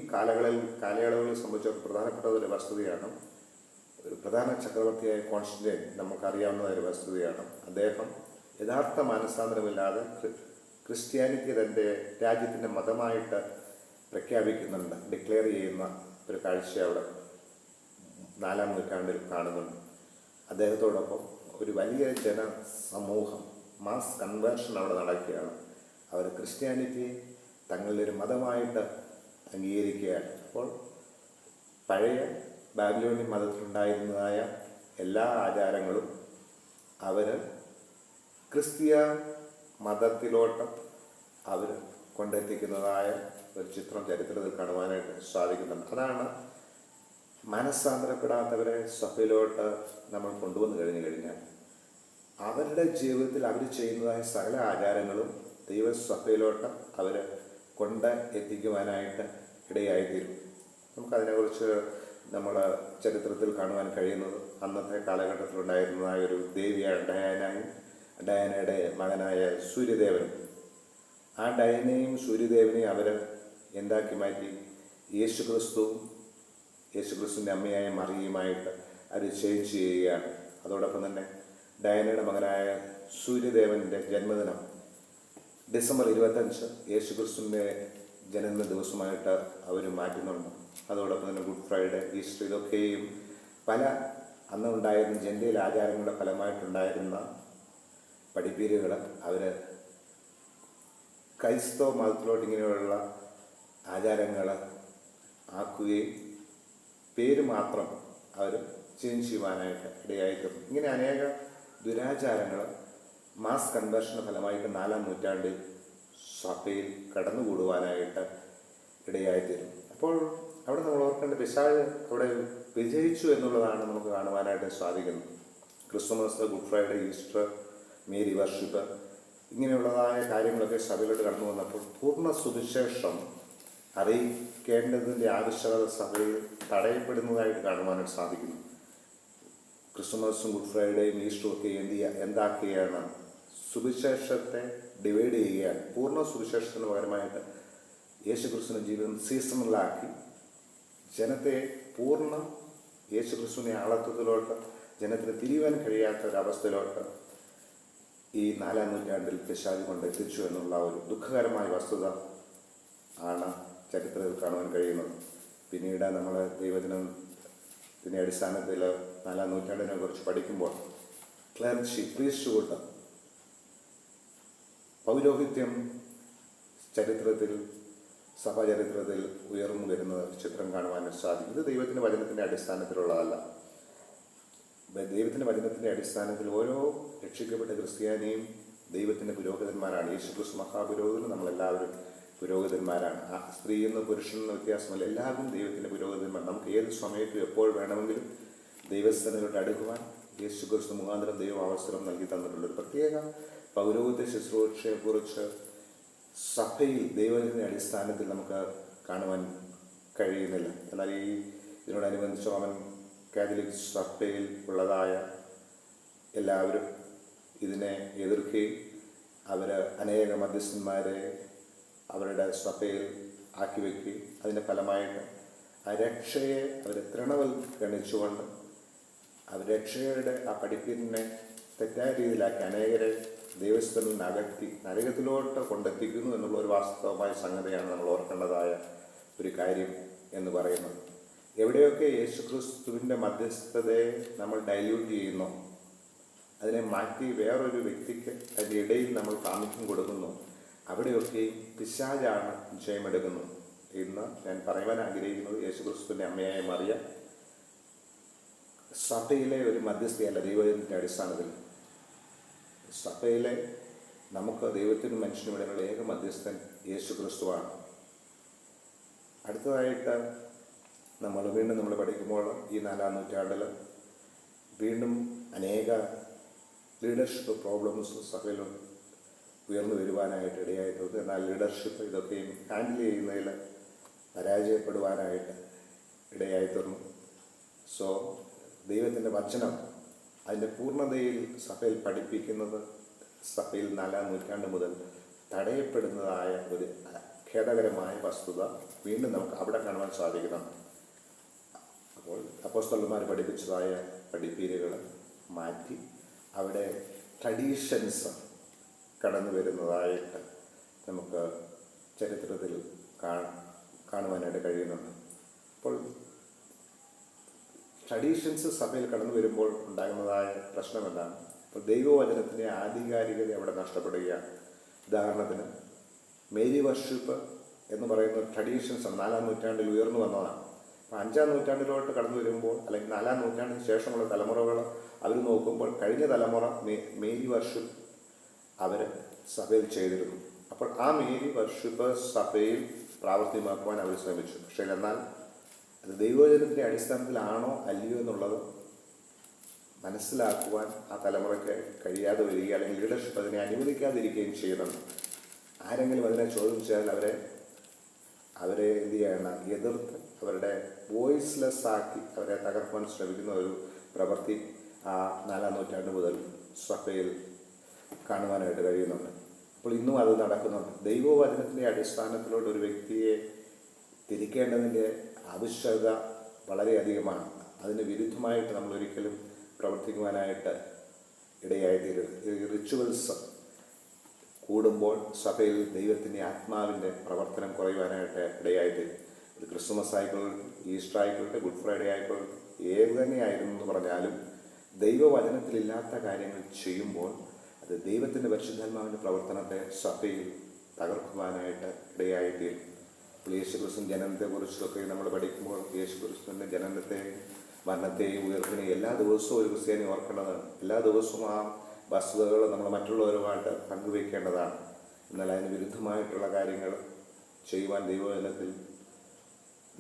കാലയളവുകളിൽ സംബന്ധിച്ച പ്രധാനപ്പെട്ട ഒരു വസ്തുതയാണ്, ഒരു പ്രധാന ചക്രവർത്തിയായ കോൺസ്റ്റന്റൈൻ നമുക്കറിയാവുന്ന ഒരു വസ്തുതയാണ്. അദ്ദേഹം യഥാർത്ഥ മാനസാന്തരമില്ലാതെ ക്രിസ്ത്യാനിറ്റി തൻ്റെ രാജ്യത്തിൻ്റെ മതമായിട്ട് പ്രഖ്യാപിക്കുന്നുണ്ട്, ഡിക്ലെയർ ചെയ്യുന്ന ഒരു കാഴ്ച അവിടെ നാലാം നൂറ്റാണ്ടിൽ കാണുന്നുണ്ട്. അദ്ദേഹത്തോടൊപ്പം ഒരു വലിയ ജനസമൂഹം, മാസ് കൺവേർഷൻ അവിടെ നടക്കുകയാണ്. അവർ ക്രിസ്ത്യാനിറ്റി തങ്ങളുടെ ഒരു മതമായിട്ട് അംഗീകരിക്കുകയാണ്. അപ്പോൾ പഴയ ബാബിലോണിയൻ മതത്തിലുണ്ടായിരുന്നതായ എല്ലാ ആചാരങ്ങളും അവർ ക്രിസ്തീയ മതത്തിലോട്ട് അവർ കൊണ്ടെത്തിക്കുന്നതായ ഒരു ചിത്രം ചരിത്രത്തിൽ കാണുവാനായിട്ട് സാധിക്കുന്നുണ്ട്. അതാണ് മനസ്സാന്തരപ്പെടാത്തവരെ സഭയിലോട്ട് നമ്മൾ കൊണ്ടുവന്നു കഴിഞ്ഞാൽ അവരുടെ ജീവിതത്തിൽ അവർ ചെയ്യുന്നതായ സകല ആചാരങ്ങളും ദൈവസഭയിലോട്ട് അവർ കൊണ്ട് എത്തിക്കുവാനായിട്ട് ഇടയായിത്തീരും. നമുക്കതിനെക്കുറിച്ച് നമ്മൾ ചരിത്രത്തിൽ കാണുവാൻ കഴിയുന്നത് അന്നത്തെ കാലഘട്ടത്തിലുണ്ടായിരുന്നതായ ഒരു ദേവിയായ ഡയാനയുടെ മകനായ സൂര്യദേവനും. ആ ഡയനയും സൂര്യദേവനെയും അവർ എന്താക്കി മാറ്റി? യേശുക്രിസ്തുവിൻ്റെ അമ്മയായ മറിയുമായിട്ട് അവർ ചേഞ്ച് ചെയ്യുകയാണ്. അതോടൊപ്പം തന്നെ ഡയാനയുടെ മകനായ സൂര്യദേവൻ്റെ ജന്മദിനം ഡിസംബർ 25 യേശുക്രിസ്തുവിൻ്റെ ജനന ദിവസമായിട്ട് അവർ മാറ്റുന്നുണ്ട്. അതോടൊപ്പം തന്നെ ഗുഡ് ഫ്രൈഡേ, ഈസ്റ്റർ, ഇതൊക്കെയും പല അന്നുണ്ടായിരുന്ന ജെൻഡയിൽ ആചാരങ്ങളുടെ ഫലമായിട്ടുണ്ടായിരുന്ന പഠിപ്പീരുകൾ അവർ ക്രൈസ്തവ മതത്തിലോട്ട് ഇങ്ങനെയുള്ള ആചാരങ്ങൾ ആക്കുകയും പേര് മാത്രം അവർ ചേഞ്ച് ചെയ്യുവാനായിട്ട് ഇടയായിത്തീർന്നു. ഇങ്ങനെ അനേക ദുരാചാരങ്ങൾ മാസ് കൺവേർഷൻ്റെ ഫലമായിട്ട് 4-ാം നൂറ്റാണ്ടിൽ സഭയിൽ കടന്നുകൂടുവാനായിട്ട് ഇടയായിത്തീരും. അപ്പോൾ അവിടെ നമ്മൾ ഓർക്കേണ്ട പിശാച് അവിടെ വിജയിച്ചു എന്നുള്ളതാണ് നമുക്ക് കാണുവാനായിട്ട് സാധിക്കുന്നത്. Christmas, Good Friday, Easter, Mary worship, ഇങ്ങനെയുള്ളതായ കാര്യങ്ങളൊക്കെ സഭയിലോട്ട് കടന്നു വന്നപ്പോൾ പൂർണ്ണ സുവിശേഷം അറിയിക്കേണ്ടതിൻ്റെ ആവശ്യകത സഭയിൽ തടയപ്പെടുന്നതായിട്ട് കാണുവാനായിട്ട് സാധിക്കുന്നു. ക്രിസ്തുമസും ഗുഡ് ഫ്രൈഡേയും ഈസ്റ്ററും ഒക്കെ എന്താക്കുകയാണ്? സുവിശേഷത്തെ ഡിവൈഡ് ചെയ്യുകയാണ്. പൂർണ്ണ സുവിശേഷത്തിന് പകരമായിട്ട് യേശുക്രിസ്തുവിൻ്റെ ജീവിതം സീസണലാക്കി ജനത്തെ പൂർണ്ണ യേശുക്രിസ്തുവിനെ ആളത്വത്തിലോട്ട് ജനത്തിന് തിരിയുവാൻ കഴിയാത്ത ഒരവസ്ഥയിലോട്ട് ഈ 4-ാം നൂറ്റാണ്ടിൽ പിശാച് കൊണ്ടെത്തിച്ചു എന്നുള്ള ഒരു ദുഃഖകരമായ വസ്തുത ആണ് ചരിത്രത്തിൽ കാണുവാൻ കഴിയുന്നത്. പിന്നീട് നമ്മൾ ദൈവദിനത്തിൻ്റെ അടിസ്ഥാനത്തിൽ 4-ാം നൂറ്റാണ്ടിനെ കുറിച്ച് പഠിക്കുമ്പോൾ ക്ലർച്ചി, പ്രീസ്റ്റ്ഹുഡ്, പൗരോഹിത്യം ചരിത്രത്തിൽ, സഭാചരിത്രത്തിൽ ഉയർന്നു വരുന്ന ചിത്രം കാണുവാൻ സാധിക്കും. ഇത് ദൈവത്തിൻ്റെ വചനത്തിൻ്റെ അടിസ്ഥാനത്തിലുള്ളതല്ല. ദൈവത്തിൻ്റെ വചനത്തിൻ്റെ അടിസ്ഥാനത്തിൽ ഓരോ രക്ഷിക്കപ്പെട്ട ക്രിസ്ത്യാനിയും ദൈവത്തിൻ്റെ പുരോഹിതന്മാരാണ്. യേശുക്രിസ്തു മഹാപുരോഹിതനും നമ്മളെല്ലാവരും പുരോഹിതന്മാരാണ്. ആ സ്ത്രീയെന്നോ പുരുഷനെന്നോ വ്യത്യാസമല്ല, എല്ലാവരും ദൈവത്തിൻ്റെ പുരോഹിതന്മാർ. നമുക്ക് ഏത് സമയത്തും എപ്പോൾ വേണമെങ്കിലും ദൈവസ്ഥനോട്ട് അടുക്കുവാൻ യേശുക്രിസ്തു മുഖാന്തരം ദൈവം അവസരം നൽകി തന്നിട്ടുള്ള ഒരു പ്രത്യേക പൗരോഹിത്യ ശുശ്രൂഷയെക്കുറിച്ച് സഭയിൽ ദൈവത്തിൻ്റെ അടിസ്ഥാനത്തിൽ നമുക്ക് കാണുവാൻ കഴിയുന്നില്ല. എന്നാൽ ഇതിനോടനുബന്ധിച്ച് റോമൻ കാത്തലിക് സഭയിൽ ഉള്ളതായ എല്ലാവരും ഇതിനെ എതിർക്കുകയും അവർ അനേക മധ്യസ്ഥന്മാരെ അവരുടെ സഭയിൽ ആക്കി വയ്ക്കുകയും അതിൻ്റെ ഫലമായിട്ട് ആ രക്ഷയെ അവർ തൃണവൽക്കരിച്ചുകൊണ്ട് അവർ രക്ഷയുടെ ആ പഠിപ്പിനെ തെറ്റായ രീതിയിലാക്കി അനേകരെ ദൈവസ്ഥനിൽ നിന്ന് അകറ്റി നരകത്തിലോട്ട് കൊണ്ടെത്തിക്കുന്നു എന്നുള്ള ഒരു വാസ്തവമായ സംഗതിയാണ് നമ്മൾ ഓർക്കേണ്ടതായ ഒരു കാര്യം എന്ന് പറയുന്നത്. എവിടെയൊക്കെ യേശുക്രിസ്തുവിൻ്റെ മധ്യസ്ഥതയെ നമ്മൾ ഡൈല്യൂട്ട് ചെയ്യുന്നു, അതിനെ മാറ്റി വേറൊരു വ്യക്തിക്ക് അതിൻ്റെ ഇടയിൽ നമ്മൾ പ്രാമുഖ്യം കൊടുക്കുന്നു, അവിടെയൊക്കെ പിശാചാണ് ജയമെടുക്കുന്നത്. ഇന്ന് ഞാൻ പറയുവാൻ ആഗ്രഹിക്കുന്നത് യേശുക്രിസ്തുവിൻ്റെ അമ്മയായ മറിയ സഭയിലെ ഒരു മധ്യസ്ഥയല്ല. ദൈവത്തിൻ്റെ അടിസ്ഥാനത്തിൽ സഭയിലെ നമുക്ക് ദൈവത്തിനും മനുഷ്യനും ഇടയിലുള്ള ഏക മധ്യസ്ഥൻ യേശുക്രിസ്തുവാണ്. അടുത്തതായിട്ട് നമ്മൾ പഠിക്കുമ്പോൾ ഈ 4-ാം നൂറ്റാണ്ടിൽ വീണ്ടും അനേക ലീഡർഷിപ്പ് പ്രോബ്ലംസ് സഭയിൽ ഉയർന്നു വരുവാനായിട്ട് ഇടയായിട്ടുണ്ട്. എന്നാൽ ലീഡർഷിപ്പ് ഇതൊക്കെയും ഹാൻഡിൽ ചെയ്യുന്നതിൽ പരാജയപ്പെടുവാനായിട്ട് ഇടയായിത്തീർന്നു. സോ ദൈവത്തിൻ്റെ വചനം അതിൻ്റെ പൂർണ്ണതയിൽ സഭയിൽ പഠിപ്പിക്കുന്നത് സഭയിൽ 4-ാം നൂറ്റാണ്ട് മുതൽ തടയപ്പെടുന്നതായ ഒരു ഖേദകരമായ വസ്തുത വീണ്ടും നമുക്ക് അവിടെ കാണുവാൻ സാധിക്കുന്നുണ്ട്. അപ്പോൾ അപ്പോസ്തലന്മാർ പഠിപ്പിച്ചതായ പഠിപ്പീരുകൾ മാറ്റി അവിടെ ട്രഡീഷൻസ് കടന്നു വരുന്നതായിട്ട് നമുക്ക് ചരിത്രത്തിൽ കാണുവാനായിട്ട് കഴിയുന്നുണ്ട്. അപ്പോൾ ട്രഡീഷൻസ് സഭയിൽ കടന്നു വരുമ്പോൾ ഉണ്ടാകുന്നതായ പ്രശ്നം എന്താണ്? അപ്പോൾ ദൈവവചനത്തിൻ്റെ ആധികാരികത അവിടെ നഷ്ടപ്പെടുകയാണ്. ഉദാഹരണത്തിന് മേരി വർഷിപ്പ് എന്ന് പറയുന്ന ട്രഡീഷൻസ് 4-ാം നൂറ്റാണ്ടിൽ ഉയർന്നു വന്നതാണ്. അപ്പോൾ 5-ാം നൂറ്റാണ്ടിലോട്ട് കടന്നു വരുമ്പോൾ അല്ലെങ്കിൽ 4-ാം നൂറ്റാണ്ടിന് ശേഷമുള്ള തലമുറകൾ അവർ നോക്കുമ്പോൾ കഴിഞ്ഞ തലമുറ മേരി വർഷിപ്പ് അവർ സഭയിൽ ചെയ്തിരുന്നു. അപ്പോൾ ആ മേരി വർഷിപ്പ് സഭയിൽ പ്രാവർത്തികമാക്കുവാൻ അവർ ശ്രമിച്ചു. പക്ഷേ എന്നാൽ അത് ദൈവവചനത്തിൻ്റെ അടിസ്ഥാനത്തിലാണോ അല്ലയോ എന്നുള്ളത് മനസ്സിലാക്കുവാൻ ആ തലമുറയ്ക്ക് കഴിയാതെ വരികയും അല്ലെങ്കിൽ ലീഡർഷിപ്പ് അതിനെ അനുവദിക്കാതിരിക്കുകയും ചെയ്യുന്നുണ്ട്. ആരെങ്കിലും അതിനെ ചോദിച്ചാൽ അവരെ എന്ത് ചെയ്യണം, എതിർത്ത് അവരുടെ വോയിസ്ലെസ് ആക്കി അവരെ തകർക്കാൻ ശ്രമിക്കുന്ന ഒരു പ്രവൃത്തി ആ 4-ാം നൂറ്റാണ്ട് മുതൽ സഭയിൽ കാണുവാനായിട്ട് കഴിയുന്നുണ്ട്. അപ്പോൾ ഇന്നും അത് നടക്കുന്നുണ്ട്. ദൈവവചനത്തിൻ്റെ അടിസ്ഥാനത്തിലോട്ട് ഒരു വ്യക്തിയെ തിരിക്കേണ്ടതിൻ്റെ ആവശ്യകത വളരെയധികമാണ്. അതിന് വിരുദ്ധമായിട്ട് നമ്മൾ ഒരിക്കലും പ്രവർത്തിക്കുവാനായിട്ട് ഇടയായിത്തീരരുത്. ഈ റിച്വൽസ് കൂടുമ്പോൾ സഭയിൽ ദൈവത്തിൻ്റെ ആത്മാവിൻ്റെ പ്രവർത്തനം കുറയുവാനായിട്ട് ഇടയായിത്തീരും. ഇത് ക്രിസ്മസ് ആയിക്കൊള്ളട്ടെ, ഈസ്റ്റർ ആയിക്കൊള്ളട്ടെ, ഗുഡ് ഫ്രൈഡേ ആയിക്കൊള്ളട്ടെ, ഏത് തന്നെയായിരുന്നു എന്ന് പറഞ്ഞാലും ദൈവവചനത്തിലില്ലാത്ത കാര്യങ്ങൾ ചെയ്യുമ്പോൾ അത് ദൈവത്തിൻ്റെ പരിശുദ്ധാത്മാവിൻ്റെ പ്രവർത്തനത്തെ സഭയിൽ തകർക്കുവാനായിട്ട് ഇടയായിത്തീരും. യേശുക്രിസ്തുവിൻ്റെ ജനനത്തെക്കുറിച്ചൊക്കെ നമ്മൾ പഠിക്കുമ്പോൾ യേശുക്രിസ്തുവിൻ്റെ ജനനത്തെയും മരണത്തെയും ഉയർപ്പിനെയും എല്ലാ ദിവസവും ഒരു ക്രിസ്ത്യാനി ഓർക്കേണ്ടതാണ്. എല്ലാ ദിവസവും ആ വസ്തുതകൾ നമ്മൾ മറ്റുള്ളവരുമായിട്ട് പങ്കുവയ്ക്കേണ്ടതാണ്. എന്നാൽ അതിന് വിരുദ്ധമായിട്ടുള്ള കാര്യങ്ങൾ ചെയ്യുവാൻ ദൈവവചനത്തിൽ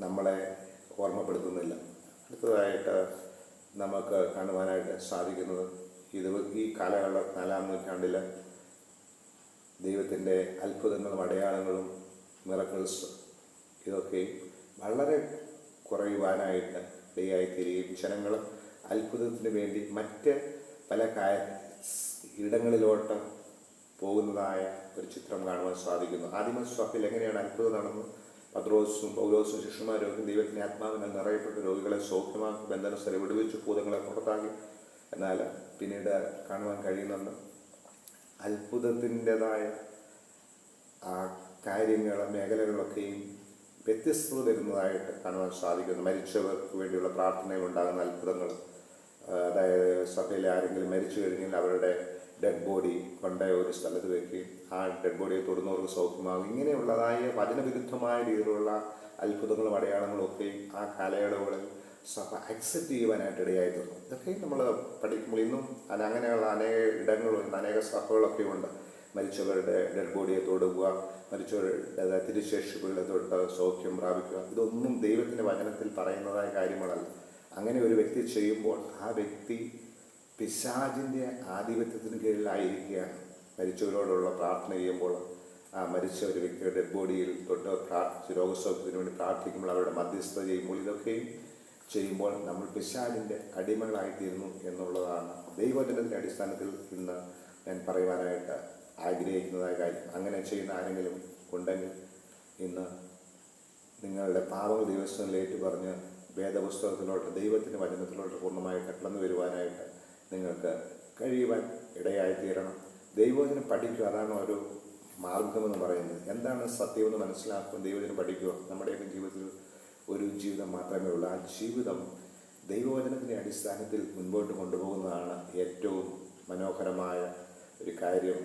നമ്മളെ ഓർമ്മപ്പെടുത്തുന്നില്ല. അടുത്തതായിട്ട് നമുക്ക് കാണുവാനായിട്ട് സാധിക്കുന്നത് ഈ കാലയളവ് 4-ാം നൂറ്റാണ്ടിൽ ദൈവത്തിൻ്റെ അത്ഭുതങ്ങളും അടയാളങ്ങളും മിറക്കിൾസ് ഇതൊക്കെ വളരെ കുറയുവാനായിട്ട് ഇടയായിത്തീരുകയും ജനങ്ങൾ അത്ഭുതത്തിന് വേണ്ടി മറ്റ് പല ഇടങ്ങളിലോട്ട് പോകുന്നതായ ഒരു ചിത്രം കാണുവാൻ സാധിക്കുന്നു. ആദിമ സഭയിൽ എങ്ങനെയാണ് അത്ഭുതം നടന്നത്? പത്രോസും പൗലോസും ശിഷ്യന്മാരും ദൈവത്തിൻ്റെ ആത്മാവിനാൽ നിറയപ്പെട്ട രോഗികളെ സൗഖ്യമാക്കി, ബന്ധനസ്ഥരെ വിടുവിച്ച്, ഭൂതങ്ങളെ പുറത്താക്കി. എന്നാൽ പിന്നീട് കാണുവാൻ കഴിയുന്നുണ്ട് അത്ഭുതത്തിൻ്റെതായ ആ കാര്യങ്ങൾ മേഖലകളൊക്കെയും വ്യത്യസ്തത വരുന്നതായിട്ട് കാണുവാൻ സാധിക്കുന്നു. മരിച്ചവർക്ക് വേണ്ടിയുള്ള പ്രാർത്ഥനയിൽ ഉണ്ടാകുന്ന അത്ഭുതങ്ങൾ, അതായത് സഭയിൽ ആരെങ്കിലും മരിച്ചു കഴിഞ്ഞാൽ അവരുടെ ഡെഡ് ബോഡി കൊണ്ട് ഒരു സ്ഥലത്ത് വയ്ക്കുകയും ആ ഡെഡ് ബോഡിയെ തൊടുന്നവർക്ക് സൗഖ്യമാകും. ഇങ്ങനെയുള്ളതായ വചനവിരുദ്ധമായ രീതിയിലുള്ള അത്ഭുതങ്ങളും അടയാളങ്ങളും ഒക്കെയും ആ കാലയളവുകളിൽ സഭ അക്സെപ്റ്റ് ചെയ്യുവാനായിട്ട് ഇടയായിത്തീർന്നു. ഇതൊക്കെ നമ്മൾ പഠിക്കുമ്പോൾ ഇന്നും അങ്ങനെയുള്ള അനേക ഇടങ്ങളും അനേക സഭകളൊക്കെ ഉണ്ട്. മരിച്ചവരുടെ ഡെഡ് ബോഡിയെ തൊടുക, മരിച്ചവരുടെ തിരുശേഷിപ്പുകളെ തൊട്ട് സൗഖ്യം പ്രാപിക്കുക, ഇതൊന്നും ദൈവത്തിൻ്റെ വചനത്തിൽ പറയുന്നതായ കാര്യങ്ങളല്ല. അങ്ങനെ ഒരു വ്യക്തി ചെയ്യുമ്പോൾ ആ വ്യക്തി പിശാചിൻ്റെ ആധിപത്യത്തിന് കീഴിലായിരിക്കുകയാണ്. മരിച്ചവരോടുള്ള പ്രാർത്ഥന ചെയ്യുമ്പോൾ ആ മരിച്ച ഒരു വ്യക്തിയുടെ ഡെഡ് ബോഡിയിൽ തൊട്ട് പ്രാർത്ഥിച്ച് രോഗസൗഖ്യത്തിന് വേണ്ടി പ്രാർത്ഥിക്കുമ്പോൾ അവരുടെ മധ്യസ്ഥത ചെയ്യുമ്പോൾ ഇതൊക്കെയും ചെയ്യുമ്പോൾ നമ്മൾ പിശാചിൻ്റെ അടിമകളായിത്തീരുന്നു എന്നുള്ളതാണ് ദൈവവചനത്തിൻ്റെ അടിസ്ഥാനത്തിൽ ഇന്ന് ഞാൻ പറയുവാനായിട്ട് ആഗ്രഹിക്കുന്നതായ കാര്യം. അങ്ങനെ ചെയ്യുന്ന ആരെങ്കിലും ഉണ്ടെങ്കിൽ ഇന്ന് നിങ്ങളുടെ പാപങ്ങൾ ദിവസങ്ങളിൽ ഏറ്റുപറഞ്ഞ് വേദപുസ്തകത്തിലോട്ട് ദൈവത്തിൻ്റെ വചനത്തിലോട്ട് പൂർണ്ണമായിട്ട് കടന്നു വരുവാനായിട്ട് നിങ്ങൾക്ക് കഴിയുവാൻ ഇടയായിത്തീരണം. ദൈവവചനം പഠിക്കുക, അതാണ് ഒരു മാർഗമെന്ന് പറയുന്നത്. എന്താണ് സത്യമെന്ന് മനസ്സിലാക്കുക, ദൈവവചനം പഠിക്കുക. നമ്മുടെയൊക്കെ ജീവിതത്തിൽ ഒരു ജീവിതം മാത്രമേ ഉള്ളൂ. ആ ജീവിതം ദൈവവചനത്തിൻ്റെ അടിസ്ഥാനത്തിൽ മുൻപോട്ട് കൊണ്ടുപോകുന്നതാണ് ഏറ്റവും മനോഹരമായ ഒരു കാര്യം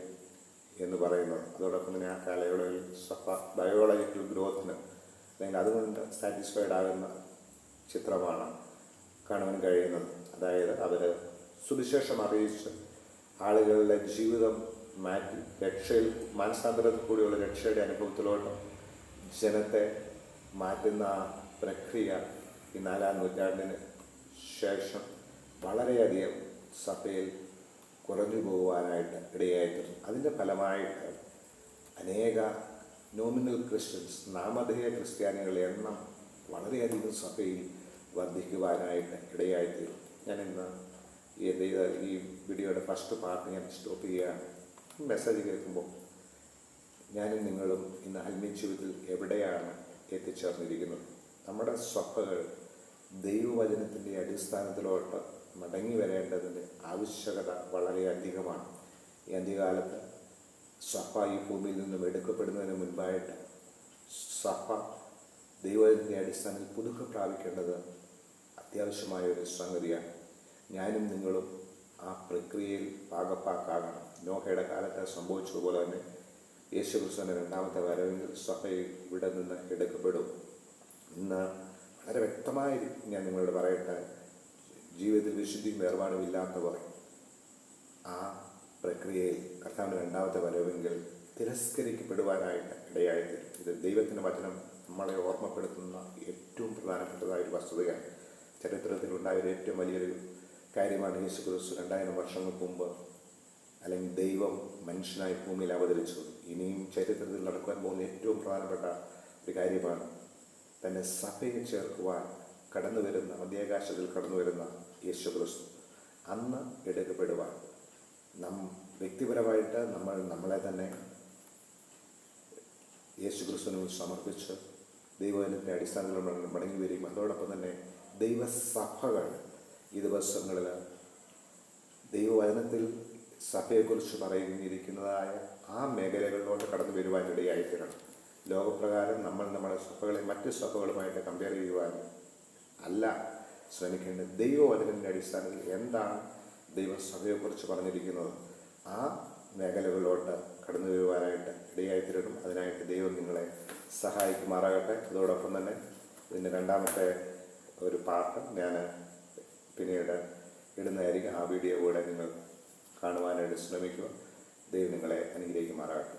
എന്ന് പറയുന്നത്. അതോടൊപ്പം തന്നെ ആ കാലയളവിൽ സഭ ബയോളജിക്കൽ ഗ്രോത്തിന് അല്ലെങ്കിൽ അതുകൊണ്ട് സാറ്റിസ്ഫൈഡ് ആകുന്ന ചിത്രമാണ് കാണുവാൻ കഴിയുന്നത്. അതായത് അവർ സുവിശേഷം അറിയിച്ച് ആളുകളുടെ ജീവിതം മാറ്റി രക്ഷയിൽ മാനസാന്തരത്തിൽ കൂടിയുള്ള രക്ഷയുടെ അനുഭവത്തിലോട്ട് ജനത്തെ മാറ്റുന്ന പ്രക്രിയ ഈ 4-ാം നൂറ്റാണ്ടിന് ശേഷം വളരെയധികം സഭയിൽ കുറഞ്ഞു പോകുവാനായിട്ട് ഇടയായിത്തീർന്നു. അതിൻ്റെ ഫലമായിട്ട് അനേക നോമിനൽ ക്രിസ്ത്യൻസ്, നാമധേയ ക്രിസ്ത്യാനികളുടെ എണ്ണം വളരെയധികം സഭയിൽ വർദ്ധിക്കുവാനായിട്ട് ഇടയായിത്തീർന്നു. ഞാനിന്ന് ഈ വീഡിയോയുടെ ഫസ്റ്റ് പാർട്ട് ഞാൻ സ്റ്റോപ്പ് ചെയ്യുകയാണ്. മെസ്സേജ് കേൾക്കുമ്പോൾ ഞാനും നിങ്ങളും ഇന്ന് ആത്മീയ ജീവിതത്തിൽ എവിടെയാണ് എത്തിച്ചേർന്നിരിക്കുന്നത്? നമ്മുടെ സഭകൾ ദൈവവചനത്തിൻ്റെ അടിസ്ഥാനത്തിലോട്ട് മടങ്ങി വരേണ്ടതിൻ്റെ ആവശ്യകത വളരെയധികമാണ്. ഈ അന്ത്യകാലത്ത് സഭ ഈ ഭൂമിയിൽ നിന്നും എടുക്കപ്പെടുന്നതിന് മുൻപായിട്ട് സഭ ദൈവത്തിൻ്റെ അടിസ്ഥാനത്തിൽ പുതുക്കം പ്രാപിക്കേണ്ടത് അത്യാവശ്യമായ ഒരു സംഗതിയാണ്. ഞാനും നിങ്ങളും ആ പ്രക്രിയയിൽ ഭാഗപ്പാക്കാകണം. നോഹയുടെ കാലത്ത് സംഭവിച്ചതുപോലെ തന്നെ യേശുക്രിസ്തുവിൻ്റെ 2ാമത്തെ വരവെങ്കിൽ സഭ ഇവിടെ നിന്ന് എടുക്കപ്പെടും. ഇന്ന് വളരെ വ്യക്തമായി ഞാൻ നിങ്ങളോട് പറയട്ടെ, ജീവിതത്തിൽ വിശുദ്ധിയും വേർപാടും ഇല്ലാത്തവർ ആ പ്രക്രിയയിൽ കർത്താവിൻ്റെ 2ാമത്തെ വരവെങ്കിൽ തിരസ്കരിക്കപ്പെടുവാനായിട്ട് ഇടയായിത്തീരും. ഇത് ദൈവത്തിൻ്റെ വചനം നമ്മളെ ഓർമ്മപ്പെടുത്തുന്ന ഏറ്റവും പ്രധാനപ്പെട്ടതായ ഒരു വസ്തുതയാണ്. ചരിത്രത്തിലുണ്ടായ ഒരു ഏറ്റവും വലിയൊരു കാര്യമാണ്. യേശു ക്രിസ്തു 2000 വർഷങ്ങൾക്ക് മുമ്പ് അല്ലെങ്കിൽ ദൈവം മനുഷ്യനായി ഭൂമിയിൽ അവതരിച്ചു. ഇനിയും ചരിത്രത്തിൽ നടക്കുവാൻ പോകുന്ന ഏറ്റവും പ്രധാനപ്പെട്ട ഒരു കാര്യമാണ് തൻ്റെ സഭയെ ചേർക്കുവാൻ കടന്നു വരുന്ന, മധ്യാകാശത്തിൽ കടന്നു വരുന്ന യേശു ക്രിസ്തു അന്ന് എടുക്കപ്പെടുവാൻ വ്യക്തിപരമായിട്ട് നമ്മളെ തന്നെ യേശു ക്രിസ്തുവിന് സമർപ്പിച്ച് ദൈവവചനത്തിൻ്റെ അടിസ്ഥാനത്തിൽ മടങ്ങി വരികയും അതോടൊപ്പം തന്നെ ദൈവസഭകൾ ഈ ദിവസങ്ങളിൽ ദൈവവചനത്തിൽ സഭയെക്കുറിച്ച് പറയുന്നിരിക്കുന്നതായ ആ മേഖലകളിലോട്ട് കടന്നു വരുവാനിടയായിത്തീരണം. ലോകപ്രകാരം നമ്മുടെ സഭകളെ മറ്റ് സഭകളുമായിട്ട് കമ്പയർ ചെയ്യുവാൻ അല്ല ശ്രമിക്കേണ്ടത്. ദൈവവചനത്തിൻ്റെ അടിസ്ഥാനത്തിൽ എന്താണ് ദൈവസഭയെക്കുറിച്ച് പറഞ്ഞിരിക്കുന്നത് ആ മേഖലകളിലോട്ട് കടന്നു വരുവാനായിട്ട് ഇടയായിത്തീരണം. അതിനായിട്ട് ദൈവം നിങ്ങളെ സഹായിക്കുമാറാകട്ടെ. അതോടൊപ്പം തന്നെ ഇതിൻ്റെ രണ്ടാമത്തെ ഒരു പാർട്ട് ഞാൻ പിന്നീട് ഇടുന്നതായിരിക്കും. ആ വീഡിയോ കൂടെ നിങ്ങൾ കാണുവാനായിട്ട് ശ്രമിക്കുക. ദൈവം നിങ്ങളെ അനുഗ്രഹിക്കുമാറാകട്ടെ.